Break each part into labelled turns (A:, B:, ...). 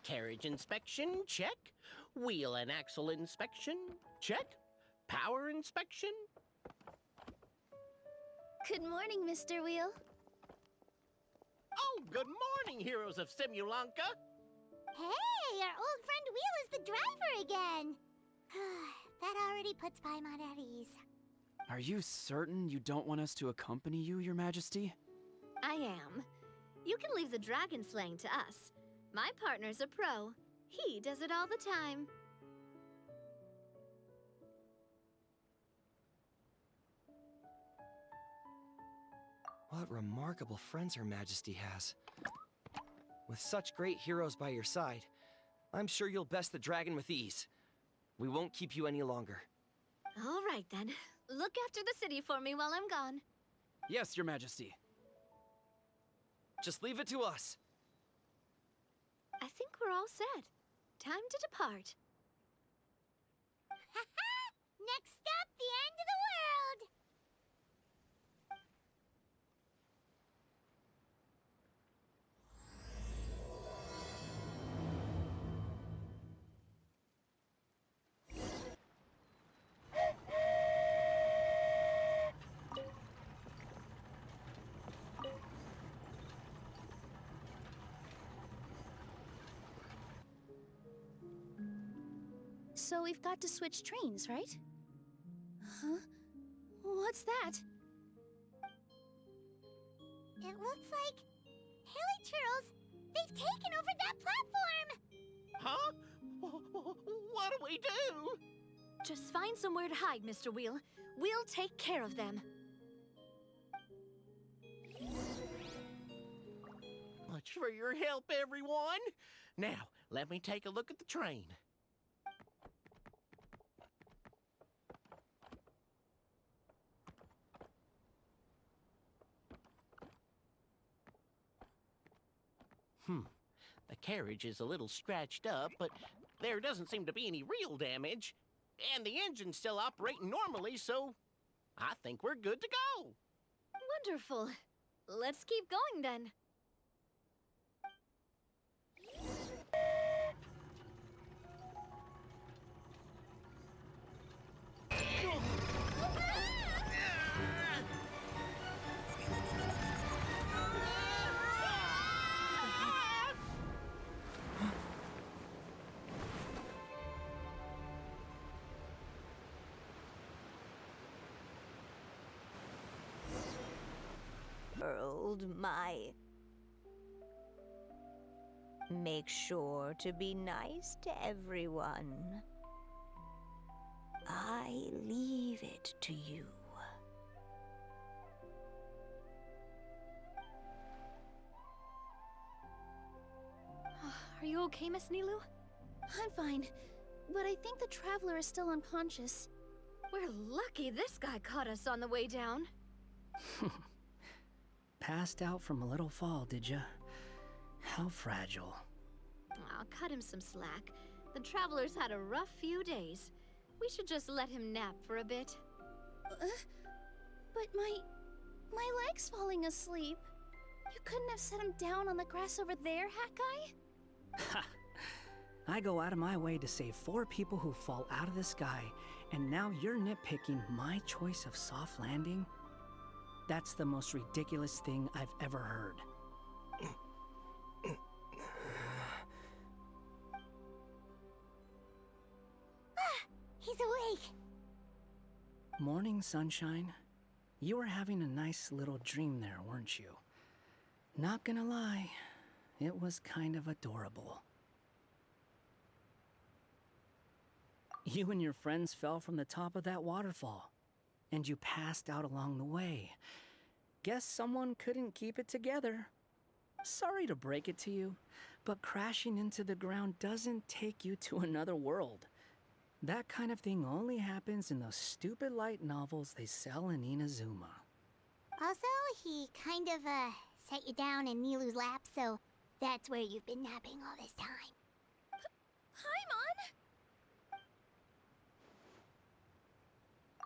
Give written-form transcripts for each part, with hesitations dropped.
A: Carriage inspection, check. Wheel and axle inspection, check. Power inspection.
B: Good morning, Mr. Wheel.
A: Oh, good morning, heroes of Simulanka.
C: Hey, our old friend Wheel is the driver again. That already puts Paimon at ease.
D: Are you certain you don't want us to accompany you, Your Majesty?
B: I am. You can leave the dragon slaying to us. My partner's a pro. He does it all the time.
E: What remarkable friends Her Majesty has. With such great heroes by your side, I'm sure you'll best the dragon with ease. We won't keep you any longer.
B: All right, then. Look after the city for me while I'm gone.
D: Yes, Your Majesty.
E: Just leave it to us.
B: I think we're all set. Time to depart.
C: Next stop, the end of the world!
B: So we've got to switch trains, right? Huh? What's that?
C: It looks like... Hilly Churls! They've taken over that platform!
A: Huh? What do we do?
B: Just find somewhere to hide, Mr. Wheel. We'll take care of them.
A: Much for your help, everyone. Now, let me take a look at the train. The carriage is a little scratched up, but there doesn't seem to be any real damage. And the engine's still operating normally, so I think we're good to go.
B: Wonderful. Let's keep going then.
F: World, my... Make sure to be nice to everyone. I leave it to you.
B: Are you okay, Miss Nilu? I'm fine, but I think the traveler is still unconscious. We're lucky this guy caught us on the way down.
G: Passed out from a little fall, did ya? How fragile.
B: I'll cut him some slack. The traveler's had a rough few days. We should just let him nap for a bit. But my leg's falling asleep. You couldn't have set him down on the grass over there, Hat Guy?
G: Ha! I go out of my way to save 4 people who fall out of the sky, and now you're nitpicking my choice of soft landing? That's the most ridiculous thing I've ever heard.
C: He's awake!
G: Morning, sunshine. You were having a nice little dream there, weren't you? Not gonna lie, it was kind of adorable. You and your friends fell from the top of that waterfall, and you passed out along the way. Guess someone couldn't keep it together. Sorry to break it to you, but crashing into the ground doesn't take you to another world. That kind of thing only happens in those stupid light novels they sell in Inazuma.
C: Also, he kind of, set you down in Nilu's lap, so that's where you've been napping all this time.
B: Paimon!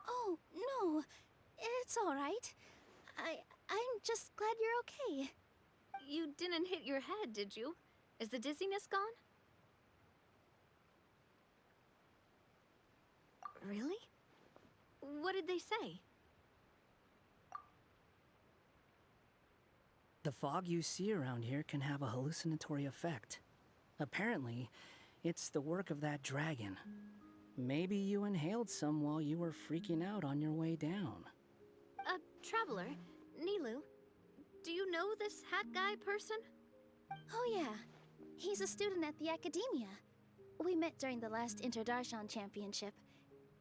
B: Oh, no. It's all right. I'm just glad you're okay. You didn't hit your head, did you? Is the dizziness gone? Really? What did they say?
G: The fog you see around here can have a hallucinatory effect. Apparently, it's the work of that dragon. Maybe you inhaled some while you were freaking out on your way down.
B: Traveler, Nilu, do you know this hat guy person? Oh yeah, he's a student at the academia. We met during the last Interdarshan Championship.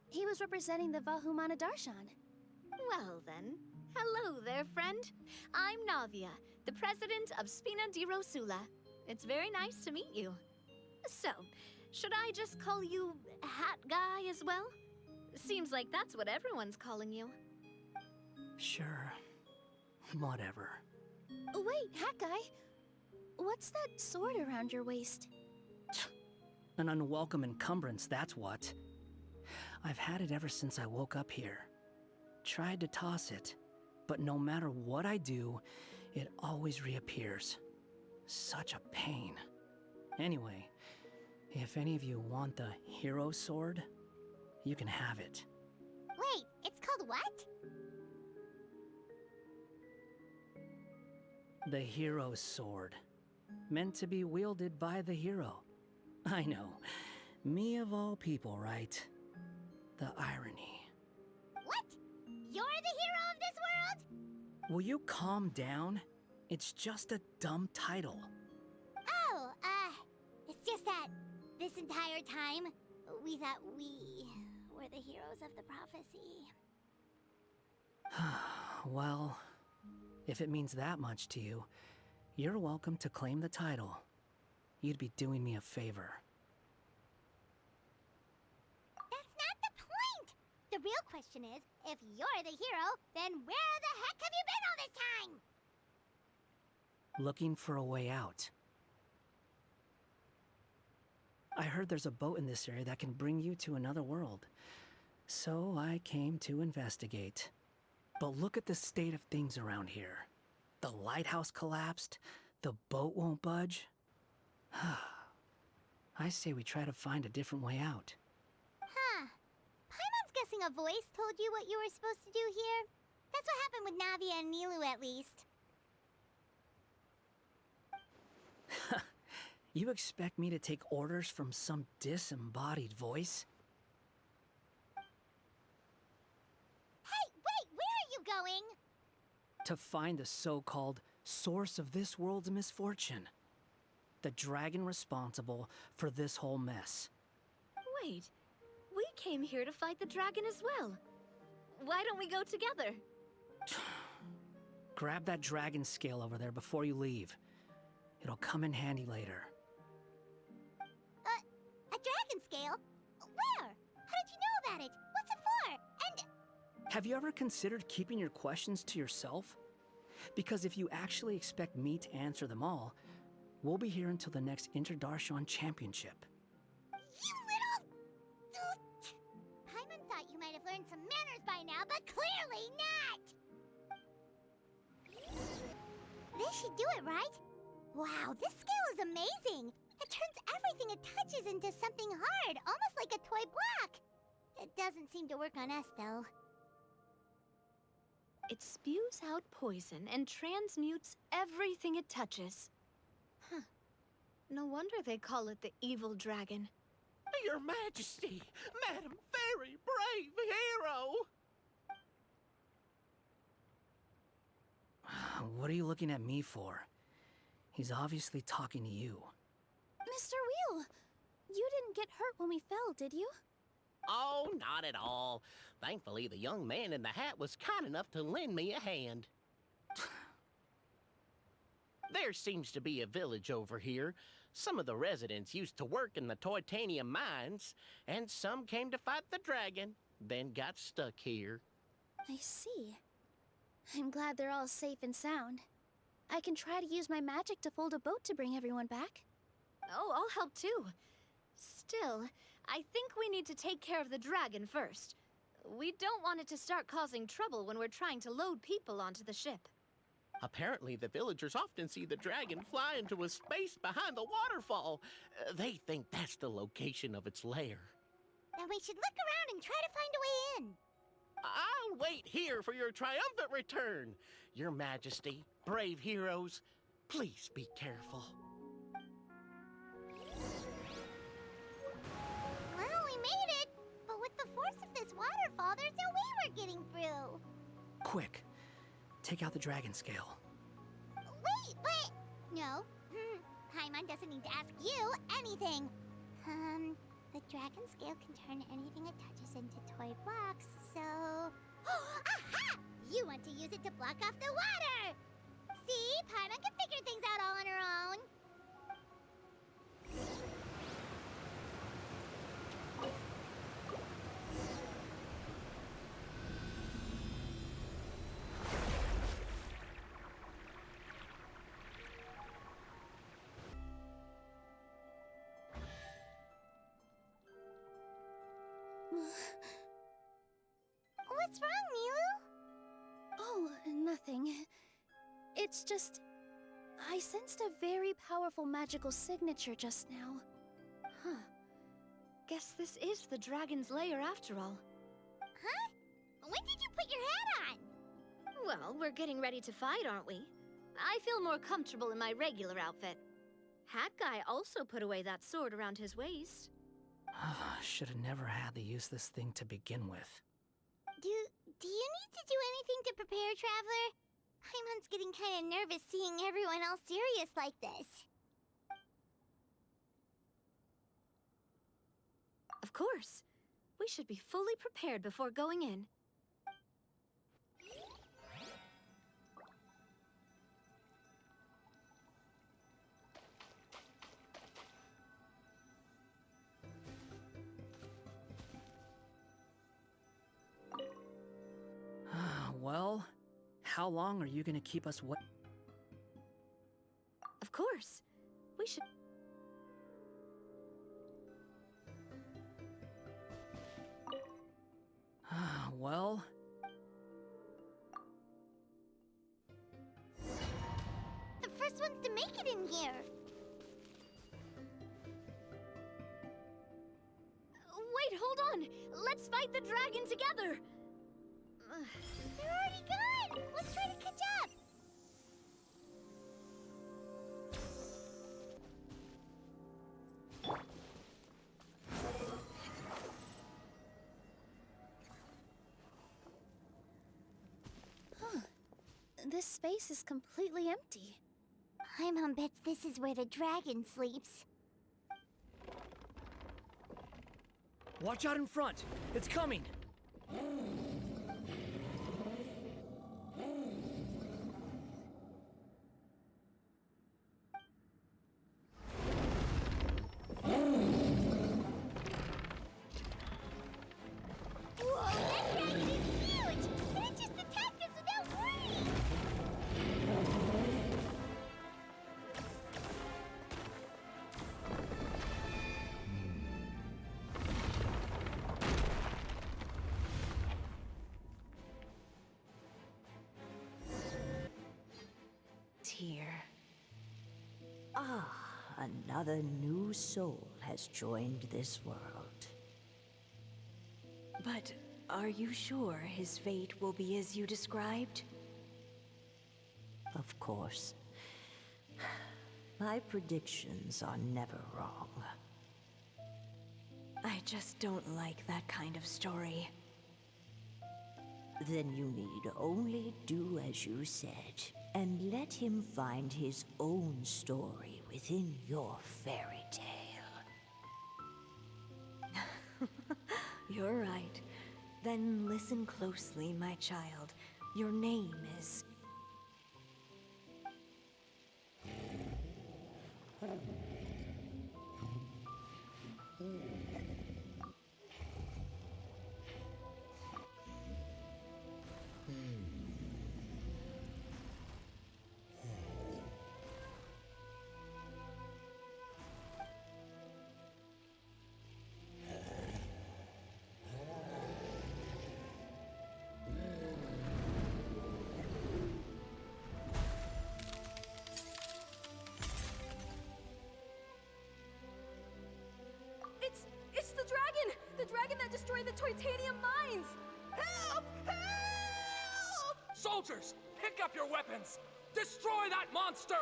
B: He was representing the Vahumana Darshan. Well then, hello there, friend. I'm Navia, the president of Spina di Rosula. It's very nice to meet you. So, should I just call you Hat Guy as well? Seems like that's what everyone's calling you.
G: Sure. Whatever.
B: Wait, Hat Guy. What's that sword around your waist?
G: An unwelcome encumbrance, that's what. I've had it ever since I woke up here. Tried to toss it, but no matter what I do, it always reappears. Such a pain. Anyway, if any of you want the hero sword, you can have it.
C: Wait, it's called what?
G: The hero sword. Meant to be wielded by the hero. I know. Me of all people, right? The irony.
C: What? You're the hero of this world?
G: Will you calm down? It's just a dumb title.
C: Oh, it's just that this entire time, we thought we were the heroes of the prophecy.
G: Well, if it means that much to you, you're welcome to claim the title. You'd be doing me a favor.
C: That's not the point! The real question is, if you're the hero, then where the heck have you been all this time?
G: Looking for a way out. I heard there's a boat in this area that can bring you to another world. So I came to investigate. But look at the state of things around here. The lighthouse collapsed. The boat won't budge. I say we try to find a different way out.
C: Huh. Paimon's guessing a voice told you what you were supposed to do here. That's what happened with Navia and Nilu, at least.
G: You expect me to take orders from some disembodied voice?
C: Hey, wait, where are you going?
G: To find the so-called source of this world's misfortune. The dragon responsible for this whole mess.
B: Wait, we came here to fight the dragon as well. Why don't we go together?
G: Grab that dragon scale over there before you leave. It'll come in handy later.
C: A dragon scale? Where? How did you know about it? What's it for? And...
G: Have you ever considered keeping your questions to yourself? Because if you actually expect me to answer them all, we'll be here until the next Interdarshan Championship.
C: You little... Paimon thought you might have learned some manners by now, but clearly not! This should do it, right? Wow, this scale is amazing! It turns everything it touches into something hard, almost like a toy block! It doesn't seem to work on us, though.
B: It spews out poison and transmutes everything it touches. Huh. No wonder they call it the evil dragon.
A: Your Majesty, Madam Very Brave Hero!
G: What are you looking at me for? He's obviously talking to you.
B: Mr. Wheel, you didn't get hurt when we fell, did you?
A: Oh, not at all. Thankfully, the young man in the hat was kind enough to lend me a hand. There seems to be a village over here. Some of the residents used to work in the Titanium mines, and some came to fight the dragon, then got stuck here.
B: I see. I'm glad they're all safe and sound. I can try to use my magic to fold a boat to bring everyone back. Oh, I'll help too. Still, I think we need to take care of the dragon first. We don't want it to start causing trouble when we're trying to load people onto the ship.
A: Apparently, the villagers often see the dragon fly into a space behind the waterfall. They think that's the location of its lair.
C: Then we should look around and try to find a way in.
A: I'll wait here for your triumphant return. Your Majesty, brave heroes, please be careful.
C: Well, we made it. But with the force of this waterfall, there's no way we're getting through.
G: Quick, take out the dragon scale.
C: Wait, but... No. Paimon doesn't need to ask you anything. The dragon scale can turn anything it touches into toy blocks, so... Aha! You want to use it to block off the water! See? Paimon can figure things out all on her own. What's wrong, Nilu?
B: Oh, nothing. It's just... I sensed a very powerful magical signature just now. Huh. Guess this is the dragon's lair after all.
C: Huh? When did you put your hat on?
B: Well, we're getting ready to fight, aren't we? I feel more comfortable in my regular outfit. Hat Guy also put away that sword around his waist.
G: Should have never had to use this thing to begin with.
C: Do you need to do anything to prepare, Traveler? Paimon's getting kind of nervous seeing everyone else serious like this.
B: Of course. We should be fully prepared before going in.
G: Well, how long are you gonna keep us
B: Of course. We should...
G: Well...
C: The first ones to make it in here.
B: Wait, hold on! Let's fight the dragon together!
C: They're already gone! Let's try to catch up!
B: This space is completely empty.
C: Paimon bets this is where the dragon sleeps.
G: Watch out in front! It's coming!
C: Whoa, that dragon is huge! And it just attacked us without warning!
F: Here. Ah, another new soul has joined this world. But are you sure his fate will be as you described? Of course. My predictions are never wrong. I just don't like that kind of story. Then you need only do as you said, and let him find his own story within your fairy tale. You're right. Then listen closely, my child. Your name is...
H: the titanium mines! Help! Help!
I: Soldiers, pick up your weapons! Destroy that monster!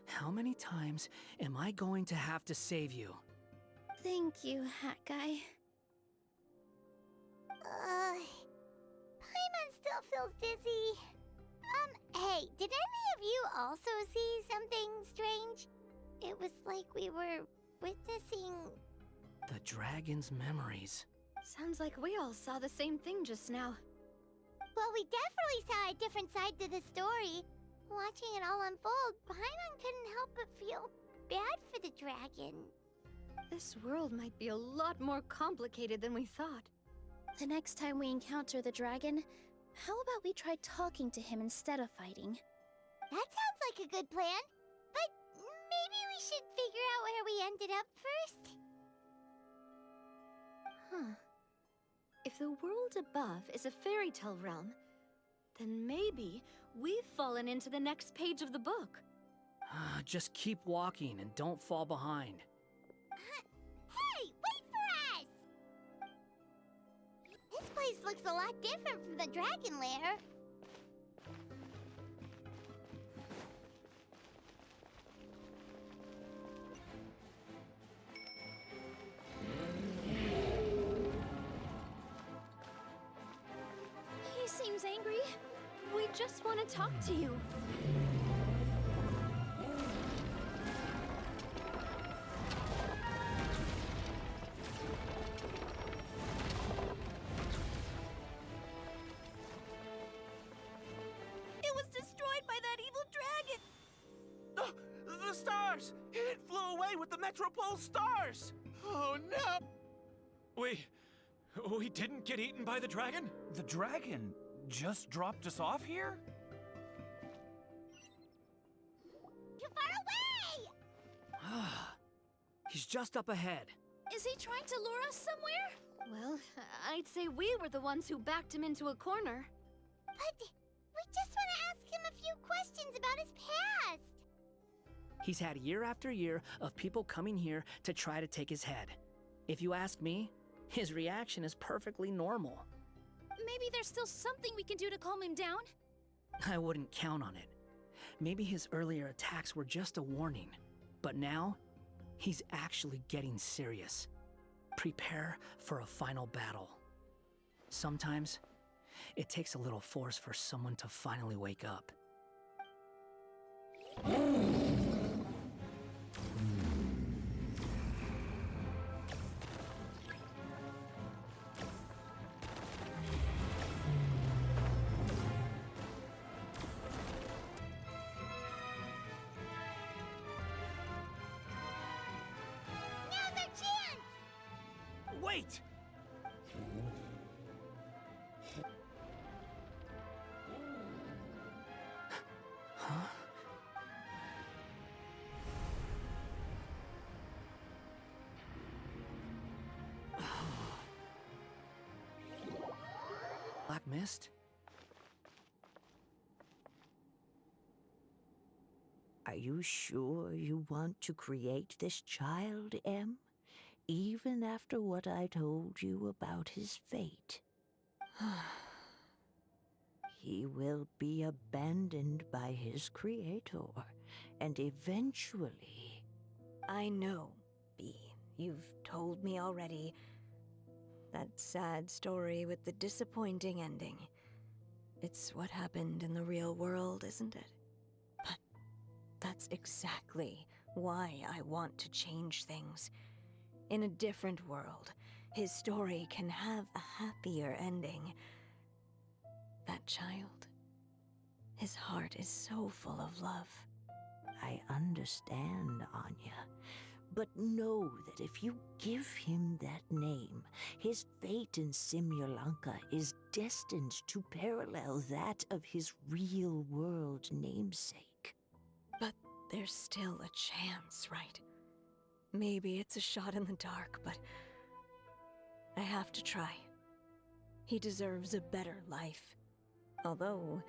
G: How many times am I going to have to save you?
B: Thank you, Hat Guy.
C: Paimon still feels dizzy. Hey, did any of you also see something strange? It was like we were witnessing...
G: The dragon's memories.
H: Sounds like we all saw the same thing just now.
C: Well, we definitely saw a different side to the story. Watching it all unfold, Paimon couldn't help but feel bad for the dragon.
H: This world might be a lot more complicated than we thought.
B: The next time we encounter the dragon, how about we try talking to him instead of fighting?
C: That sounds like a good plan. But maybe we should figure out where we ended up first.
H: Huh. If the world above is a fairy tale realm, then maybe we've fallen into the next page of the book.
G: Just keep walking and don't fall behind.
C: Hey, wait for us! This place looks a lot different from the dragon lair.
H: He seems angry. We just want to talk to you. It was destroyed by that evil dragon!
A: The stars! It flew away with the Metropole stars! Oh no!
J: We didn't get eaten by the dragon? The dragon just dropped us off here?
C: Too far away!
G: He's just up ahead.
H: Is he trying to lure us somewhere? Well, I'd say we were the ones who backed him into a corner.
C: But we just want to ask him a few questions about his past.
G: He's had year after year of people coming here to try to take his head. If you ask me, his reaction is perfectly normal.
B: Maybe there's still something we can do to calm him down?
G: I wouldn't count on it. Maybe his earlier attacks were just a warning. But now, he's actually getting serious. Prepare for a final battle. Sometimes, it takes a little force for someone to finally wake up.
C: Now's our chance!
J: Wait!
G: Huh? Black mist?
F: Are you sure you want to create this child, Em? Even after what I told you about his fate? He will be abandoned by his creator, and eventually...
K: I know, Bee. You've told me already. That sad story with the disappointing ending. It's what happened in the real world, isn't it? But that's exactly why I want to change things. In a different world, his story can have a happier ending. That child, his heart is so full of love.
F: I understand, Anya, But know that if you give him that name, his fate in Simulanka is destined to parallel that of his real-world namesake.
K: But there's still a chance, right? Maybe it's a shot in the dark, but I have to try. He deserves a better life. Although,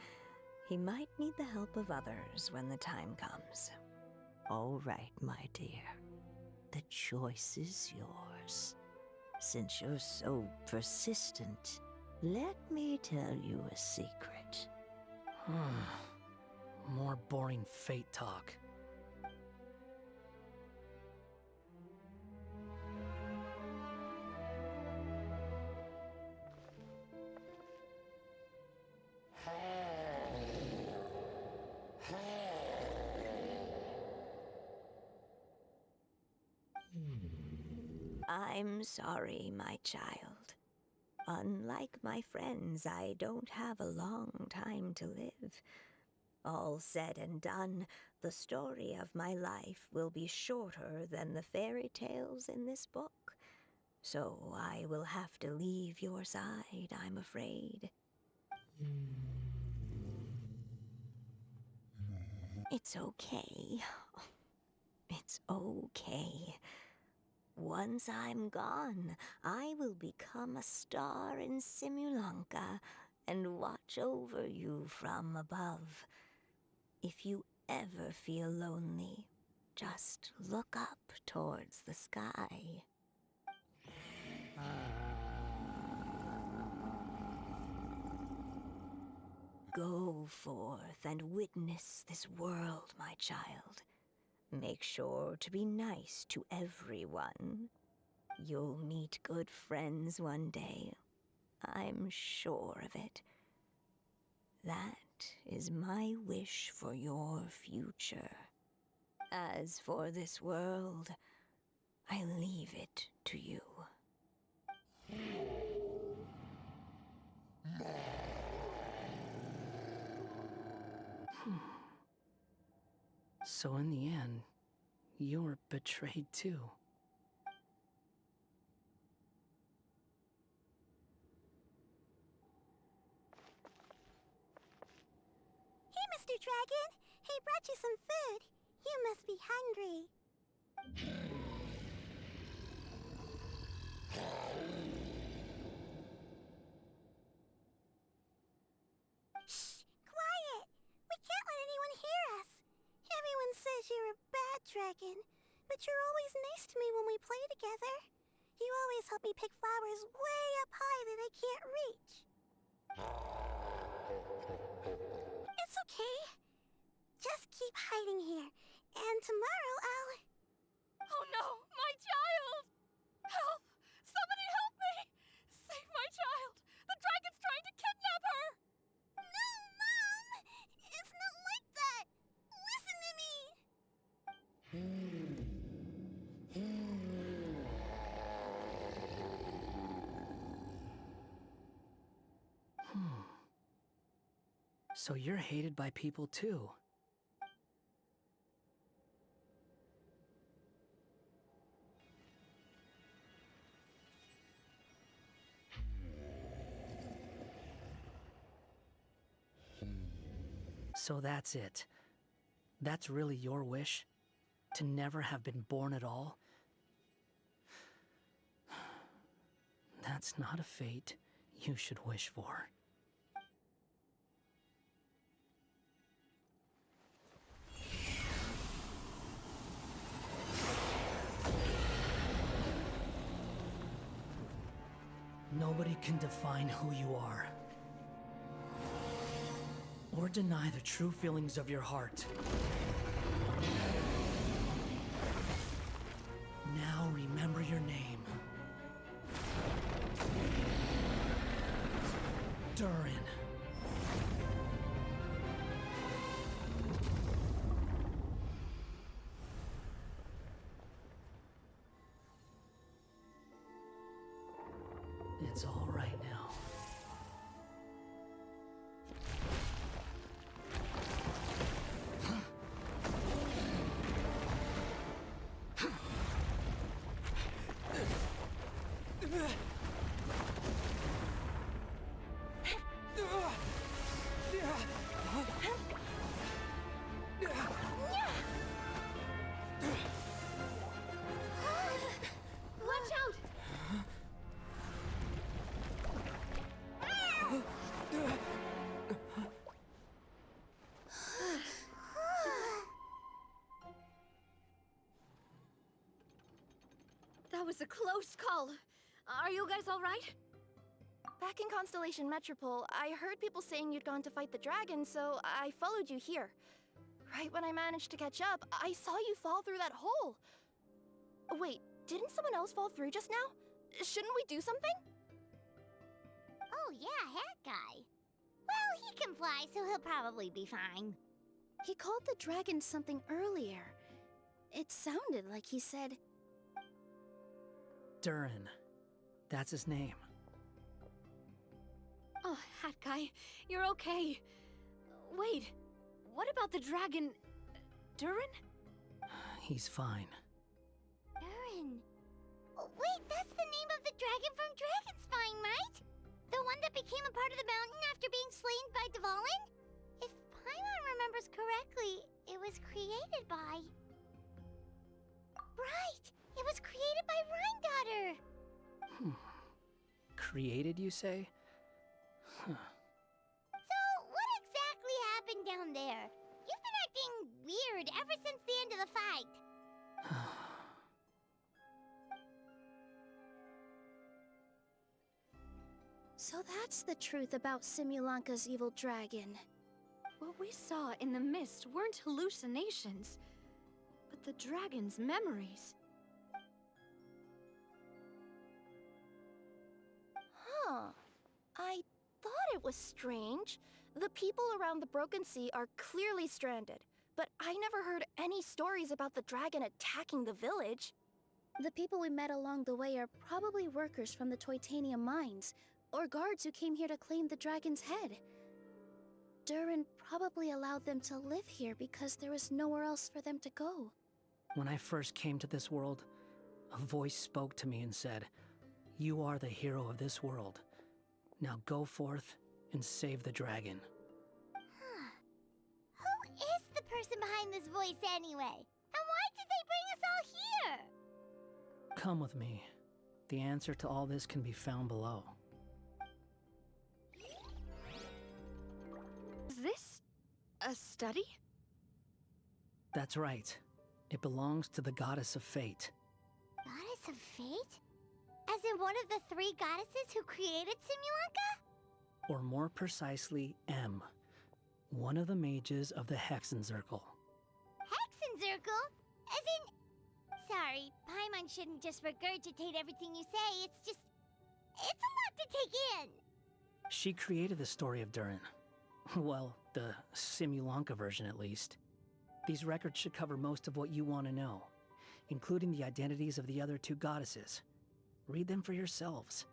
K: he might need the help of others when the time comes.
F: All right, my dear. The choice is yours. Since you're so persistent, let me tell you a secret.
G: More boring fate talk.
F: I'm sorry, my child. Unlike my friends, I don't have a long time to live. All said and done, the story of my life will be shorter than the fairy tales in this book. So I will have to leave your side, I'm afraid. It's okay. It's okay. Once I'm gone, I will become a star in Simulanka and watch over you from above. If you ever feel lonely, just look up towards the sky. Go forth and witness this world, my child. Make sure to be nice to everyone. You'll meet good friends one day. I'm sure of it. That is my wish for your future. As for this world, I leave it to you.
G: So in the end, you were betrayed too.
C: Hey, Mr. Dragon! He brought you some food. You must be hungry. Shh! Quiet! We can't let anyone hear us. Everyone says you're a bad dragon, but you're always nice to me when we play together. You always help me pick flowers way up high that I can't reach. It's okay. Just keep hiding here, and tomorrow I'll...
H: Oh no, my child! Help! Somebody help me! Save my child! The dragon's trying to kidnap her!
C: No, Mom! It's not like that! Listen to me!
G: So you're hated by people too. So that's it. That's really your wish? To never have been born at all? That's not a fate you should wish for. Nobody can define who you are, or deny the true feelings of your heart. Now remember your name. Durin. It's all right now.
H: was a close call. Are you guys all right?
B: Back in Constellation Metropole, I heard people saying you'd gone to fight the dragon, so I followed you here. Right when I managed to catch up, I saw you fall through that hole. Wait, didn't someone else fall through just now? Shouldn't we do something?
C: Oh yeah, Hat Guy. Well, he can fly, so he'll probably be fine.
B: He called the dragon something earlier. It sounded like he said...
G: Durin. That's his name.
H: Oh, Hat Guy, you're okay. Wait, what about the dragon... Durin?
G: He's fine.
C: Durin. Oh, wait, that's the name of the dragon from Dragonspine, right? The one that became a part of the mountain after being slain by Dvalin? If Paimon remembers correctly, it was created by... Right! It was created by Rhine Daughter!
G: Created, you say? Huh.
C: So, what exactly happened down there? You've been acting weird ever since the end of the fight.
B: So that's the truth about Simulanka's evil dragon.
H: What we saw in the mist weren't hallucinations, but the dragon's memories.
B: Huh. I thought it was strange. The people around the Broken Sea are clearly stranded, but I never heard any stories about the dragon attacking the village. The people we met along the way are probably workers from the Toitania mines, or guards who came here to claim the dragon's head. Durin probably allowed them to live here because there was nowhere else for them to go.
G: When I first came to this world, a voice spoke to me and said, "You are the hero of this world. Now go forth and save the dragon."
C: Who is the person behind this voice anyway? And why did they bring us all here?
G: Come with me. The answer to all this can be found below.
H: Is this a study?
G: That's right. It belongs to the Goddess of Fate.
C: Goddess of Fate? As in one of the three goddesses who created Simulanka?
G: Or more precisely, M. One of the mages of the Hexenzirkel.
C: Hexenzirkel? As in... Sorry, Paimon shouldn't just regurgitate everything you say. It's just... It's a lot to take in.
G: She created the story of Durin. Well, the Simulanka version at least. These records should cover most of what you want to know, including the identities of the other two goddesses. Read them for yourselves.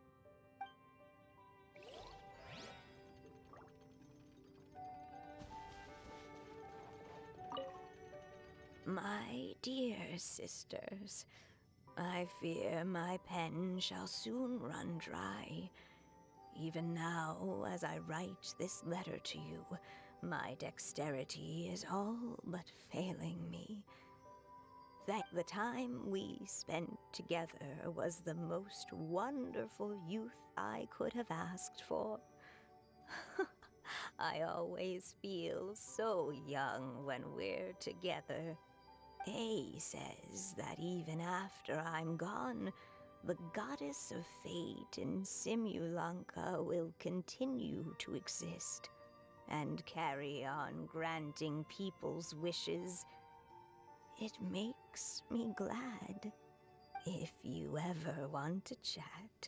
F: My dear sisters, I fear my pen shall soon run dry. Even now, as I write this letter to you, my dexterity is all but failing me. The time we spent together was the most wonderful youth I could have asked for. I always feel so young when we're together. A says that even after I'm gone, the Goddess of Fate in Simulanka will continue to exist and carry on granting people's wishes. It makes me glad. If you ever want to chat,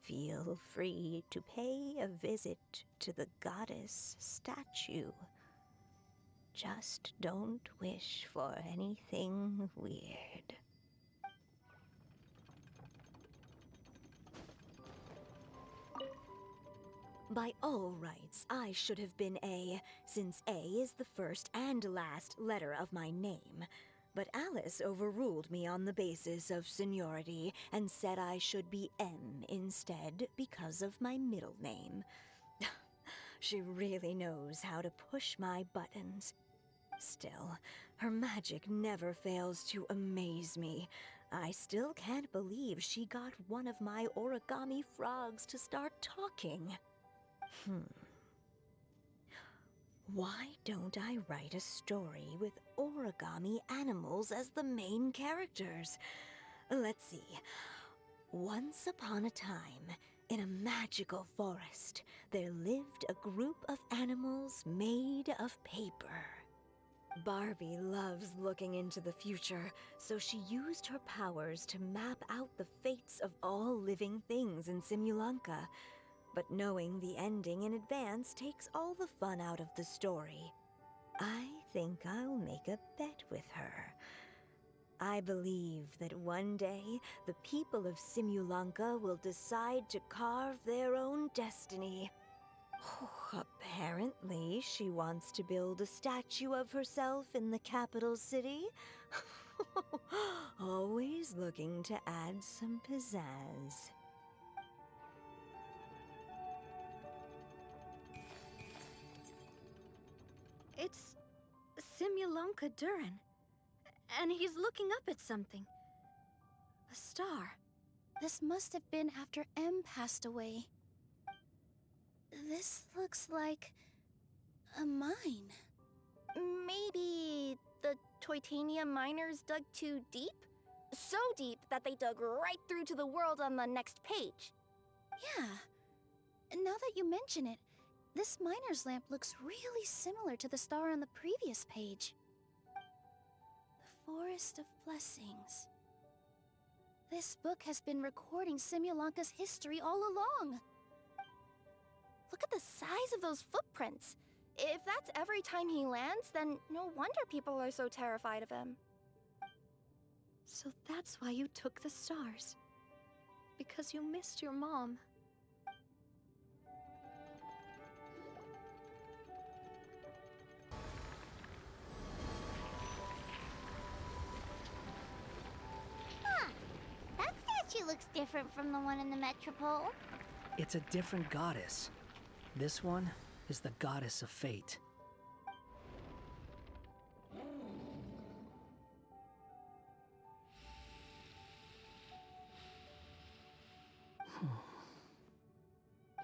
F: feel free to pay a visit to the goddess statue. Just don't wish for anything weird. By all rights, I should have been A, since A is the first and last letter of my name. But Alice overruled me on the basis of seniority and said I should be M instead because of my middle name. She really knows how to push my buttons. Still, her magic never fails to amaze me. I still can't believe she got one of my origami frogs to start talking. Why don't I write a story with origami animals as the main characters? Let's see. Once upon a time, in a magical forest, there lived a group of animals made of paper. Barbie loves looking into the future, so she used her powers to map out the fates of all living things in Simulanka. But knowing the ending in advance takes all the fun out of the story. I think I'll make a bet with her. I believe that one day, the people of Simulanka will decide to carve their own destiny. Apparently, she wants to build a statue of herself in the capital city. Always looking to add some pizzazz.
H: It's Simulanka Durin. And he's looking up at something. A star.
B: This must have been after M passed away. This looks like a mine.
L: Maybe the Toitania miners dug too deep? So deep that they dug right through to the world on the next page.
B: Yeah. Now that you mention it, this miner's lamp looks really similar to the star on the previous page. The Forest of Blessings. This book has been recording Simulanka's history all along.
L: Look at the size of those footprints. If that's every time he lands, then no wonder people are so terrified of him.
H: So that's why you took the stars. Because you missed your mom.
C: Huh. That statue looks different from the one in the Metropole.
G: It's a different goddess. This one is the goddess of fate.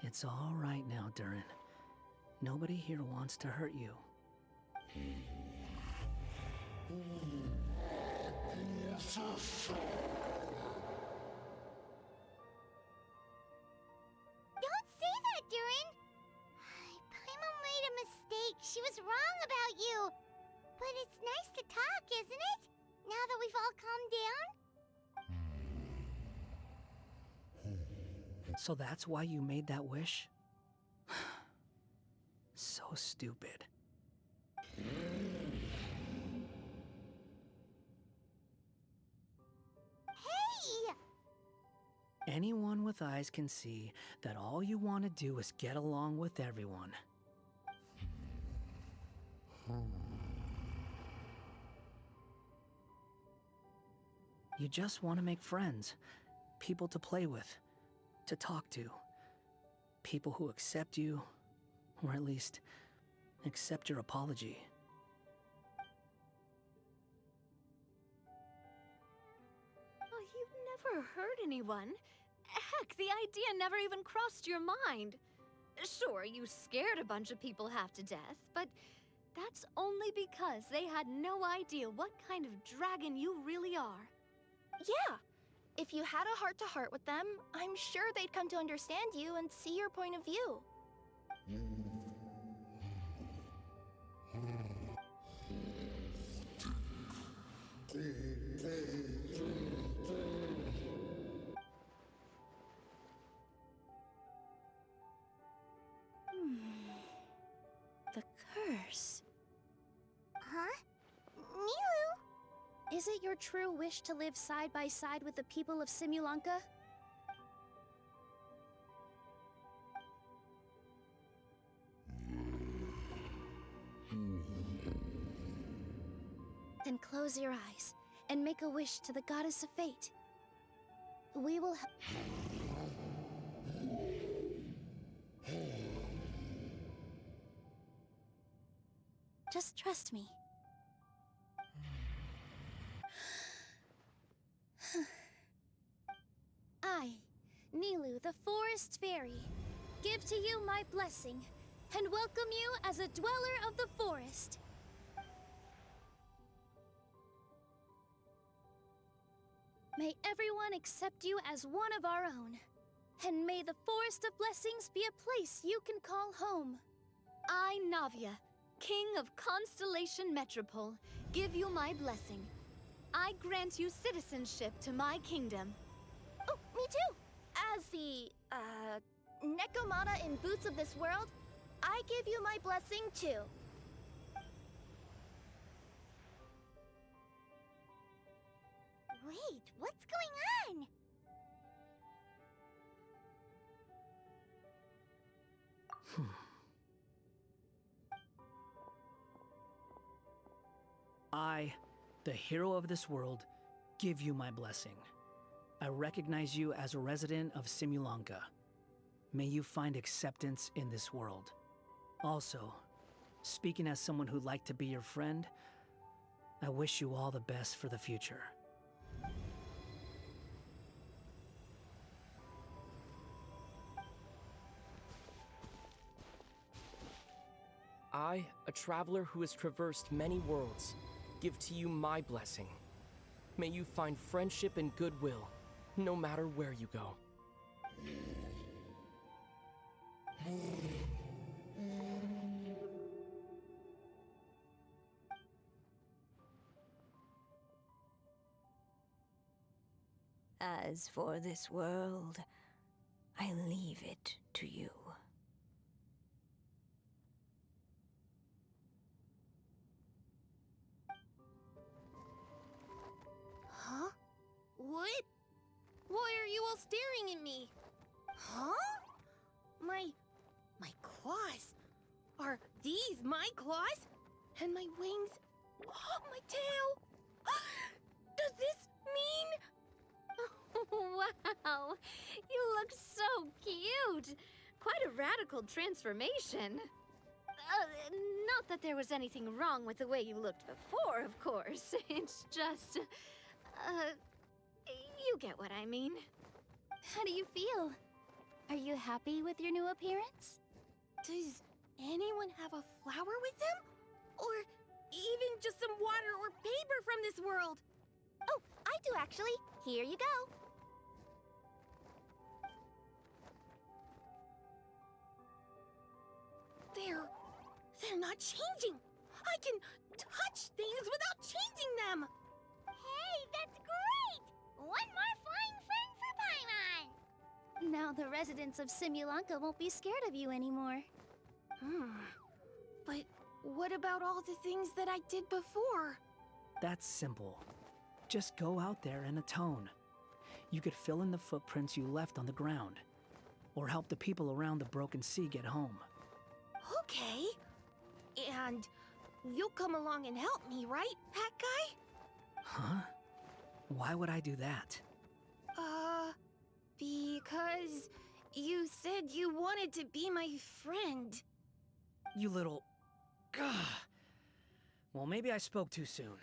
G: It's all right now, Durin. Nobody here wants to hurt you.
C: She was wrong about you. But it's nice to talk, isn't it? Now that we've all calmed down?
G: So that's why you made that wish? So stupid.
C: Hey!
G: Anyone with eyes can see that all you want to do is get along with everyone. You just want to make friends, people to play with, to talk to, people who accept you, or at least accept your apology.
H: Oh, you never hurt anyone. Heck, the idea never even crossed your mind. Sure, you scared a bunch of people half to death, but that's only because they had no idea what kind of dragon you really are.
L: Yeah. If you had a heart-to-heart with them, I'm sure they'd come to understand you and see your point of view.
B: The curse.
C: Huh? Nilu?
B: Is it your true wish to live side by side with the people of Simulanka? Then close your eyes and make a wish to the goddess of fate. We will Just trust me. I, Nilu, the Forest Fairy, give to you my blessing and welcome you as a dweller of the forest. May everyone accept you as one of our own. And may the Forest of Blessings be a place you can call home.
H: I, Navia, King of Constellation Metropole, give you my blessing. I grant you citizenship to my kingdom.
L: Oh, me too! As the, Nekomata in Boots of this world, I give you my blessing too.
C: Wait, what's going on?
G: I, the hero of this world, give you my blessing. I recognize you as a resident of Simulanka. May you find acceptance in this world. Also, speaking as someone who'd like to be your friend, I wish you all the best for the future.
E: I, a traveler who has traversed many worlds, give to you my blessing. May you find friendship and goodwill, no matter where you go.
F: As for this world, I leave it to you.
L: Huh? What? Why are you all staring at me? Huh? My claws? Are these my claws? And my wings? My tail? Does this mean...
H: Wow, you look so cute. Quite a radical transformation. Not that there was anything wrong with the way you looked before, of course. It's just... you get what I mean.
B: How do you feel? Are you happy with your new appearance?
L: Does anyone have a flower with them? Or even just some water or paper from this world? Oh, I do actually. Here you go. They're not changing. I can touch things without changing them.
C: Hey, that's great! One more flying friend for Paimon!
B: Now the residents of Simulanka won't be scared of you anymore.
L: But what about all the things that I did before?
G: That's simple. Just go out there and atone. You could fill in the footprints you left on the ground, or help the people around the broken sea get home.
L: Okay. And you'll come along and help me, right, Hat Guy?
G: Huh? Why would I do that?
L: Because you said you wanted to be my friend.
G: You little... Gah. Well, maybe I spoke too soon.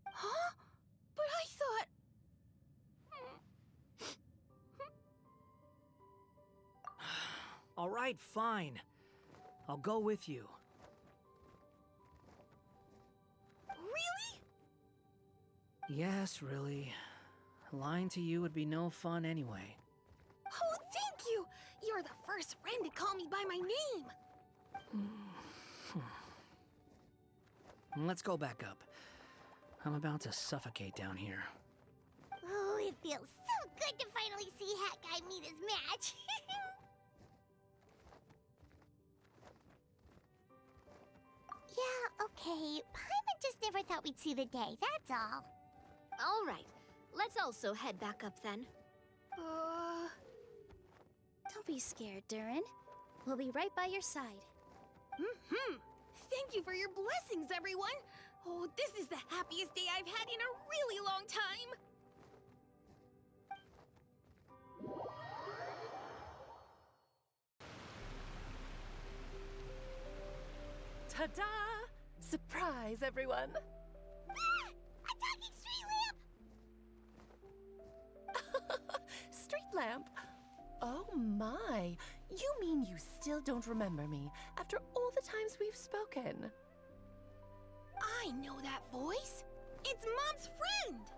L: Huh? But I thought...
G: All right, fine. I'll go with you.
L: Really?
G: Yes, really. Lying to you would be no fun anyway.
L: Oh, thank you! You're the first friend to call me by my name!
G: Let's go back up. I'm about to suffocate down here.
C: Oh, it feels so good to finally see Hat Guy meet his match. Yeah, okay. Paimon just never thought we'd see the day, that's all.
H: All right, let's also head back up then.
B: Don't be scared, Durin. We'll be right by your side.
L: Thank you for your blessings, everyone! Oh, this is the happiest day I've had in a really long time!
M: Ta-da! Surprise, everyone!
C: Ah! A talking street lamp!
M: Street lamp? Oh my! You mean you still don't remember me after all the times we've spoken?
L: I know that voice! It's Mom's friend!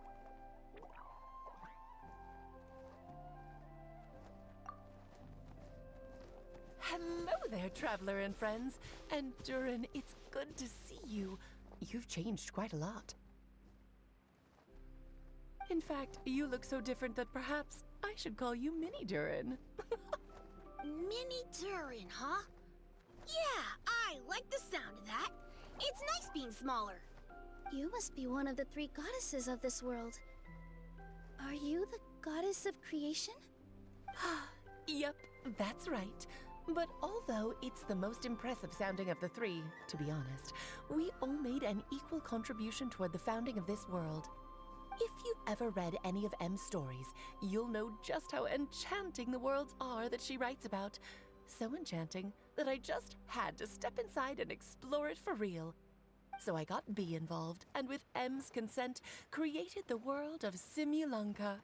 M: Hello there, traveler and friends. And Durin, it's good to see you. You've changed quite a lot. In fact, you look so different that perhaps I should call you Mini Durin.
L: Mini Durin, huh? Yeah, I like the sound of that. It's nice being smaller.
B: You must be one of the 3 goddesses of this world. Are you the goddess of creation?
M: Yep, that's right. But although it's the most impressive sounding of the 3, to be honest, we all made an equal contribution toward the founding of this world. If you've ever read any of M's stories, you'll know just how enchanting the worlds are that she writes about. So enchanting that I just had to step inside and explore it for real. So I got B involved, and with M's consent, created the world of Simulanka.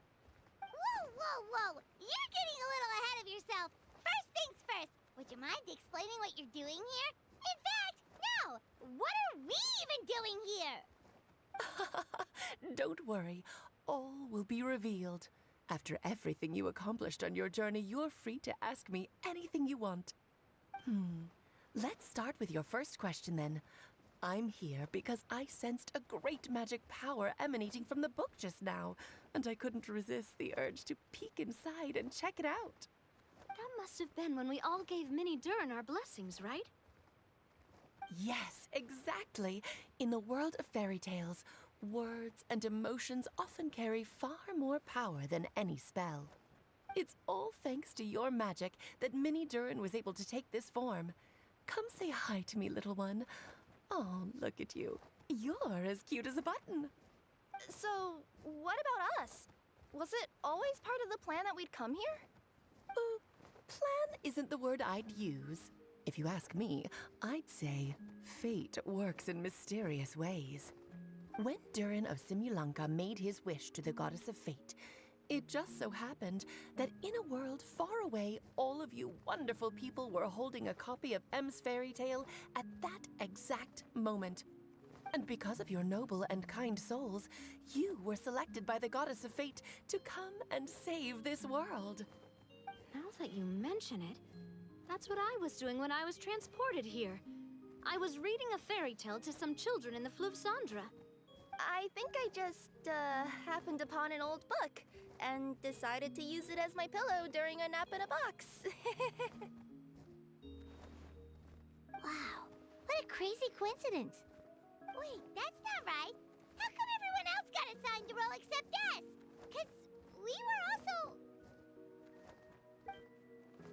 C: Whoa, whoa, whoa! You're getting a little ahead of yourself. First things first, would you mind explaining what you're doing here? In fact, no! What are we even doing here?
M: Don't worry, all will be revealed. After everything you accomplished on your journey, you're free to ask me anything you want. Let's start with your first question then. I'm here because I sensed a great magic power emanating from the book just now, and I couldn't resist the urge to peek inside and check it out.
H: That must have been when we all gave Mini Durin our blessings, right?
M: Yes, exactly. In the world of fairy tales, words and emotions often carry far more power than any spell. It's all thanks to your magic that Mini Durin was able to take this form. Come say hi to me, little one. Oh, look at you. You're as cute as a button.
L: So, what about us? Was it always part of the plan that we'd come here?
M: Plan isn't the word I'd use. If you ask me, I'd say fate works in mysterious ways. When Durin of Simulanka made his wish to the goddess of fate, it just so happened that in a world far away, all of you wonderful people were holding a copy of M's fairy tale at that exact moment. And because of your noble and kind souls, you were selected by the goddess of fate to come and save this world.
H: Now that you mention it, that's what I was doing when I was transported here. I was reading a fairy tale to some children in the Fleuve Cendre.
L: I think I just, happened upon an old book and decided to use it as my pillow during a nap in a box.
C: Wow, what a crazy coincidence. Wait, that's not right. How come everyone else got assigned a role except us? 'Cause we were also...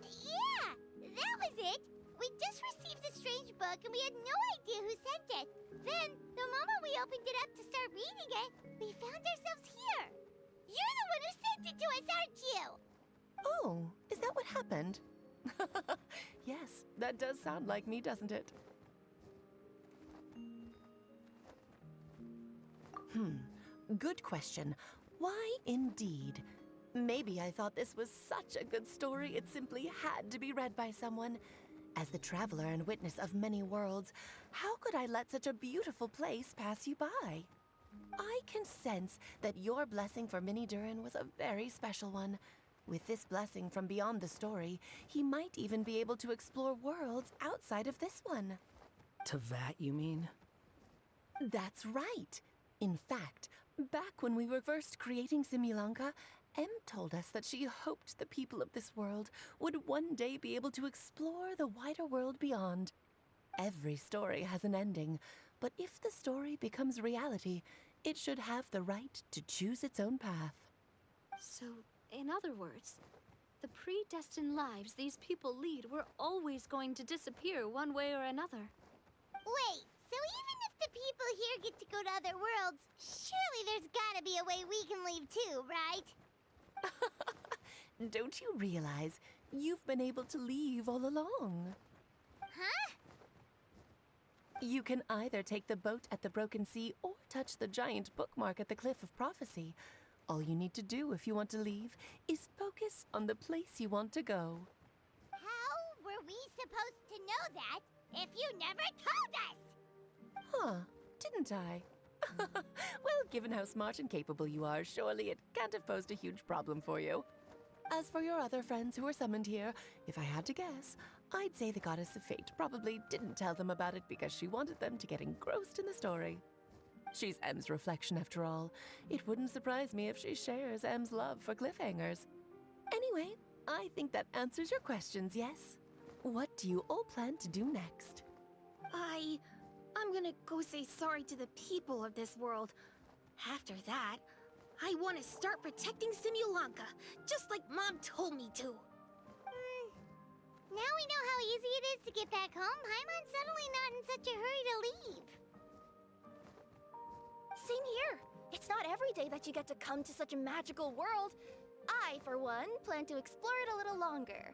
C: Yeah, that was it. We just received a strange book and we had no idea who sent it. Then, the moment we opened it up to start reading it, we found ourselves here. You're the one who sent it to us, aren't you?
M: Oh, is that what happened? Yes, that does sound like me, doesn't it? Good question. Why indeed? Maybe I thought this was such a good story it simply had to be read by someone. As the traveler and witness of many worlds, how could I let such a beautiful place pass you by? I can sense that your blessing for Mini Durin was a very special one. With this blessing from beyond the story, he might even be able to explore worlds outside of this one.
G: Tevat, you mean?
M: That's right. In fact, back when we were first creating Simulanka, Em told us that she hoped the people of this world would one day be able to explore the wider world beyond. Every story has an ending, but if the story becomes reality, it should have the right to choose its own path.
H: So, in other words, the predestined lives these people lead were always going to disappear one way or another.
C: Wait, so even if the people here get to go to other worlds, surely there's gotta be a way we can leave too, right?
M: Don't you realize you've been able to leave all along?
C: Huh?
M: You can either take the boat at the Broken Sea or touch the giant bookmark at the Cliff of Prophecy. All you need to do if you want to leave is focus on the place you want to go.
C: How were we supposed to know that if you never told us?
M: Huh, didn't I? Well, given how smart and capable you are, surely it can't have posed a huge problem for you. As for your other friends who were summoned here, if I had to guess, I'd say the goddess of fate probably didn't tell them about it because she wanted them to get engrossed in the story. She's M's reflection after all. It wouldn't surprise me if she shares M's love for cliffhangers. Anyway, I think that answers your questions, yes? What do you all plan to do next?
L: I'm gonna go say sorry to the people of this world. After that, I want to start protecting Simulanka, just like Mom told me to.
C: Now we know how easy it is to get back home. Paimon's suddenly not in such a hurry to leave.
B: Same here. It's not every day that you get to come to such a magical world. I, for one, plan to explore it a little longer.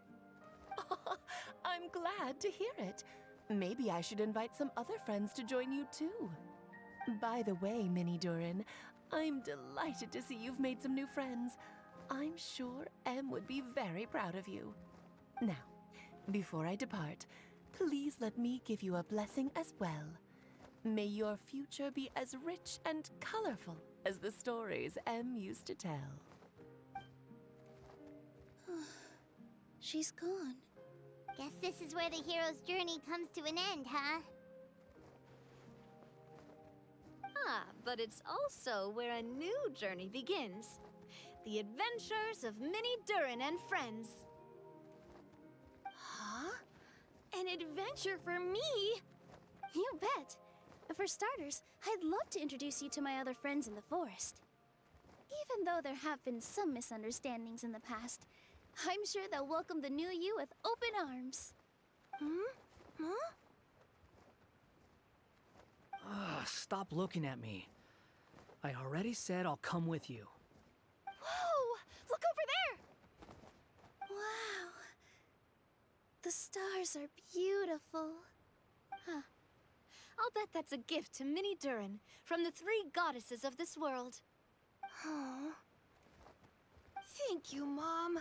M: I'm glad to hear it. Maybe I should invite some other friends to join you too. By the way, Mini Durin, I'm delighted to see you've made some new friends. I'm sure Em would be very proud of you. Now, before I depart, please let me give you a blessing as well. May your future be as rich and colorful as the stories Em used to tell.
B: She's gone.
C: Guess this is where the hero's journey comes to an end, huh?
H: Ah, but it's also where a new journey begins. The adventures of Mini Durin and friends.
L: Huh? An adventure for me?
B: You bet. For starters, I'd love to introduce you to my other friends in the forest. Even though there have been some misunderstandings in the past, I'm sure they'll welcome the new you with open arms.
L: Huh?
G: Stop looking at me. I already said I'll come with you.
L: Whoa! Look over there!
B: Wow. The stars are beautiful.
H: Huh. I'll bet that's a gift to Mini Durin from the 3 goddesses of this world.
L: Oh. Thank you, Mom.